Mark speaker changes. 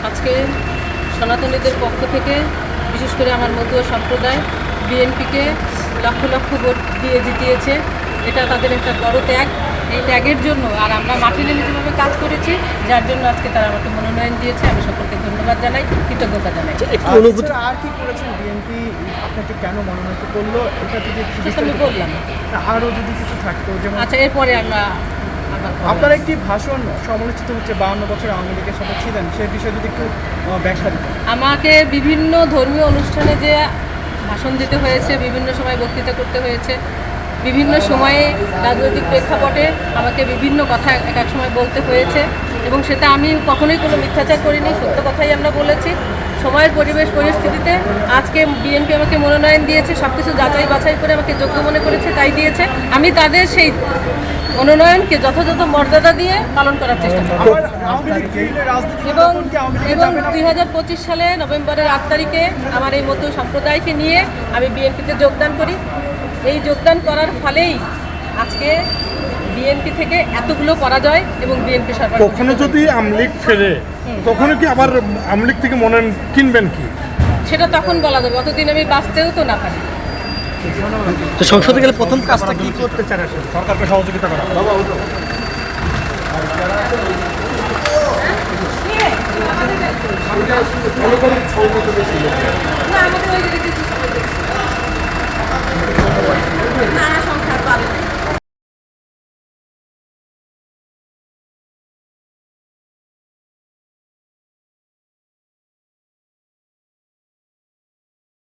Speaker 1: আজকে সনাতনীদের পক্ষ থেকে বিশেষ করে আমার মতুয়া সম্প্রদায় বিএনপিকে লক্ষ লক্ষ ভোট দিয়ে জিতিয়েছে। এটা তাদের একটা বড় ত্যাগ। এই ত্যাগের জন্য আর আমরা মাঠে নেমে যেভাবে কাজ করেছি, যার জন্য আজকে তারা আমাকে মনোনয়ন দিয়েছে। আমি সকলকে ধন্যবাদ জানাই, কৃতজ্ঞতা জানাই।
Speaker 2: আর কি করেছেন বিএনপি আপনাকে কেন মনোনীত করলো, এটা যদি
Speaker 1: আমি বললাম।
Speaker 2: আরও যদি কিছু থাকতো, যেমন
Speaker 1: আচ্ছা, এরপরে আমরা
Speaker 2: আপনার একটি ভাষণ সমালোচিত হচ্ছে 52 বছর আওয়ামী লীগের সাথে ছিলেন, সেই বিষয়ে যদি একটু ব্যাখ্যা দিতেন।
Speaker 1: আমাকে বিভিন্ন ধর্মীয় অনুষ্ঠানে যে ভাষণ দিতে হয়েছে, বিভিন্ন সময় বক্তৃতা করতে হয়েছে, বিভিন্ন সময়ে রাজনৈতিক প্রেক্ষাপটে আমাকে বিভিন্ন কথা এক এক সময় বলতে হয়েছে, এবং সেটা আমি কখনোই কোনো মিথ্যাচার করিনি, সত্য কথাই আমরা বলেছি। সময়ের পরিবেশ পরিস্থিতিতে আজকে বিএনপি আমাকে মনোনয়ন দিয়েছে, সব কিছু যাচাই বাছাই করে আমাকে যোগ্য মনে করেছে, তাই দিয়েছে। আমি তাদের সেই মনোনয়নকে যথাযথ মর্যাদা দিয়ে পালন করার চেষ্টা করব। এবং 2025 সালে নভেম্বরের 8 তারিখে আমার এই মতো সম্প্রদায়কে নিয়ে আমি বিএনপিতে যোগদান করি। এই যোগদান করার ফলেই আজকে বিএনপি থেকে এতগুলো পরাজয় এবং বিএনপি সরকার।
Speaker 3: কখনো যদি আমলিগ ফেরে, তখন কি আবার আমলিগ থেকে মনোনয়ন কিনবেন কি?
Speaker 1: সেটা তখন বলা যাবে, অতদিন আমি বাঁচতেও তো না পারি।
Speaker 4: তো সংসদে গেলে প্রথম কাজটা কি
Speaker 3: করতে চান আসলে? সরকারকে সহযোগিতা করা।
Speaker 1: না, আমাদের ওই দিকে কিছু সময় দেখছি।